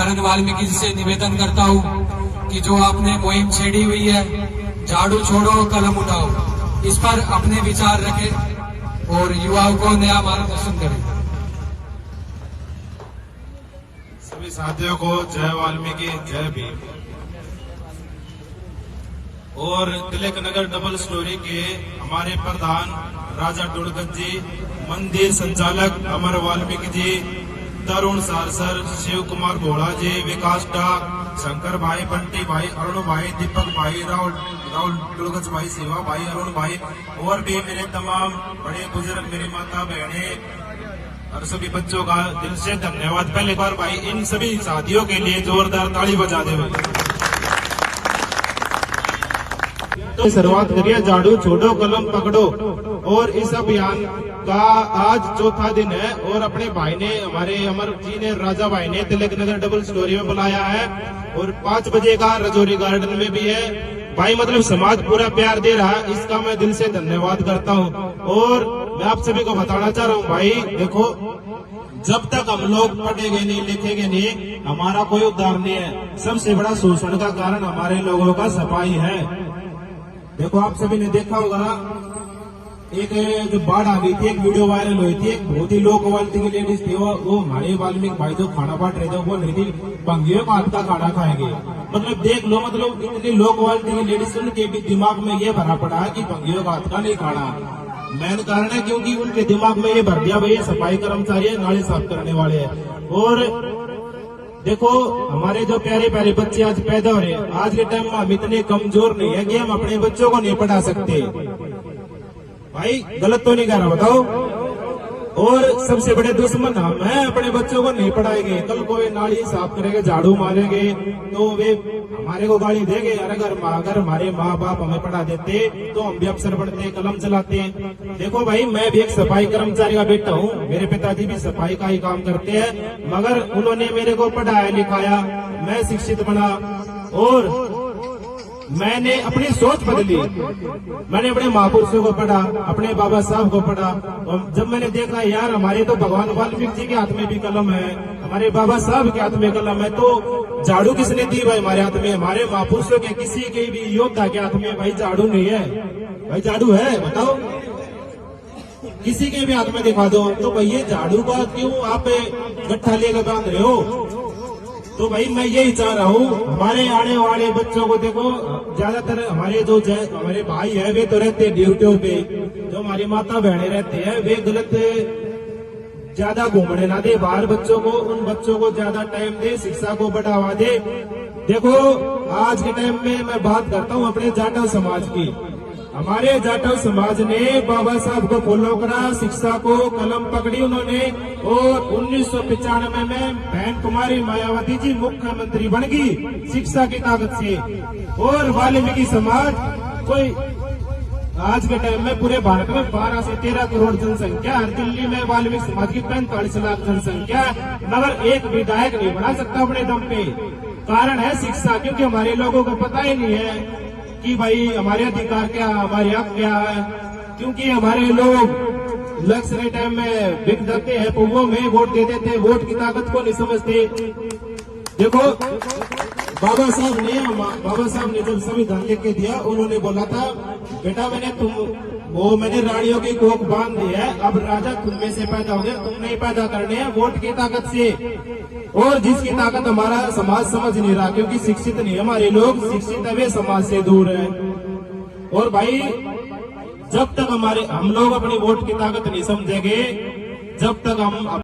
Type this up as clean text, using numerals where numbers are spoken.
करण वाल्मीकि जी से निवेदन करता हूँ कि जो आपने मुहिम छेड़ी हुई है, झाड़ू छोड़ो कलम उठाओ, इस पर अपने विचार रखें और युवाओं को नया मार्गदर्शन करें। सभी साथियों को जय वाल्मीकि, जय भीम। और तिलक नगर डबल स्टोरी के हमारे प्रधान राजा डुड़गत जी, मंदिर संचालक अमर वाल्मीकि जी, तरुण सारसर, शिव कुमार भोला जी, विकास डाक, शंकर भाई, बंटी भाई, अरुण भाई, दीपक भाई, राहुल डुड़गत भाई, शिवा भाई, अरुण भाई और भी मेरे तमाम बड़े बुजुर्ग, मेरी माता बहनें और सभी बच्चों का दिल से धन्यवाद। पहले बार भाई इन सभी साथियों के लिए जोरदार ताली बजा दे। तो शुरुआत करिए, झाड़ू छोड़ो कलम पकड़ो। और इस अभियान का आज चौथा दिन है और अपने भाई ने, हमारे अमर जी ने, राजा भाई ने तिलक नगर डबल स्टोरी में बुलाया है और 5 बजे का रजौरी गार्डन में भी है। भाई मतलब समाज पूरा प्यार दे रहा है, इसका मैं दिल से धन्यवाद करता हूँ। और मैं आप सभी को बताना चाह रहा हूँ भाई, देखो जब तक हम लोग पढ़ेंगे नहीं, लिखेंगे नहीं, हमारा कोई उद्धार नहीं है। सबसे बड़ा शोषण का कारण हमारे लोगों का सफाई है। देखो आप सभी ने देखा होगा, एक जो बाढ़ आ गई थी, एक वीडियो वायरल हुई थी, एक बहुत ही लो क्वालिटी की लेडीज थी, वो हमारे वाल्मीकि भाई जो खाना बांट रहे थे, वो नहीं थी भंगियों का हाथ का खाना खाएंगे। मतलब देख लो, मतलब इतनी लो क्वालिटी की लेडीज, उनके भी दिमाग में ये भरा पड़ा है कि भंगियों का हाथ का नहीं खाना। मेन कारण है क्योंकि उनके दिमाग में ये भर दिया भाई सफाई कर्मचारी है, नाले साफ करने वाले हैं। और देखो हमारे जो प्यारे प्यारे बच्चे आज पैदा हो रहे हैं, आज के टाइम में हम इतने कमजोर नहीं है कि हम अपने बच्चों को नहीं पढ़ा सकते। भाई गलत तो नहीं कह रहा, बताओ। और सबसे बड़े दुश्मन हम हैं, अपने बच्चों को नहीं पढ़ाएंगे। कल को वे नाली साफ करेंगे, झाड़ू मारेंगे तो वे हमारे को गाली देंगे। अगर हमारे माँ बाप हमें पढ़ा देते तो हम भी अफसर बनते, कलम चलाते हैं। देखो भाई, मैं भी एक सफाई कर्मचारी का बेटा हूँ, मेरे पिताजी भी सफाई का ही काम करते हैं, मगर उन्होंने मेरे को पढ़ाया लिखाया, मैं शिक्षित बना और मैंने अपनी सोच बदली। मैंने अपने महापुरुषों को पढ़ा, अपने बाबा साहब को पढ़ा, और जब मैंने देखा यार हमारे तो भगवान वाल्मीकि जी के हाथ में भी कलम है, हमारे बाबा साहब के हाथ में कलम है, तो झाड़ू किसने दी भाई हमारे हाथ में? हमारे महापुरुषों के किसी के भी योद्धा के हाथ में भाई झाड़ू नहीं है। भाई झाड़ू है, बताओ किसी के भी हाथ में दिखा दो। तो भाई ये झाड़ू का क्यों आप गट्ठा लेकर बांध रहे हो? तो भाई मैं यही चाह रहा हूँ, हमारे आने वाले बच्चों को देखो, ज्यादातर हमारे जो हमारे भाई है वे तो रहते हैं ड्यूटियों पे, जो हमारी माता बहनें रहते हैं वे गलत ज्यादा घूमने ना दे बाहर बच्चों को, उन बच्चों को ज्यादा टाइम दे, शिक्षा को बढ़ावा दे। देखो आज के टाइम में मैं बात करता हूँ अपने जाटव समाज की। हमारे जाटव समाज ने बाबा साहब को फॉलो करा, शिक्षा को कलम पकड़ी उन्होंने, और 1995 में बहन कुमारी मायावती जी मुख्यमंत्री बन गई शिक्षा की ताकत से। और वाल्मीकि समाज कोई आज के टाइम में पूरे भारत में 12 से 13 करोड़ जनसंख्या, हर दिल्ली में वाल्मीकि समाज की 45 लाख जनसंख्या, मगर एक विधायक नहीं बना सकता अपने दम पे। कारण है शिक्षा, क्योंकि हमारे लोगों को पता ही नहीं है कि भाई हमारे अधिकार क्या, हमारे हक क्या है। क्योंकि हमारे लोग लक्ष्य के टाइम में बिक जाते हैं, पुगों में वोट दे देते, वोट की ताकत को नहीं समझते। देखो बाबा साहब ने जब संविधान लिख के दिया, उन्होंने बोला था बेटा मैंने रानियों की कोख बांध दी है, अब राजा तुम में से पैदा हो गए, तुम नहीं पैदा करने हैं वोट की ताकत से। और जिसकी ताकत हमारा समाज समझ नहीं रहा, क्योंकि शिक्षित नहीं, हमारे लोग शिक्षित है वे समाज से दूर है। और भाई जब तक हम लोग अपनी वोट की ताकत नहीं समझेंगे, जब तक हम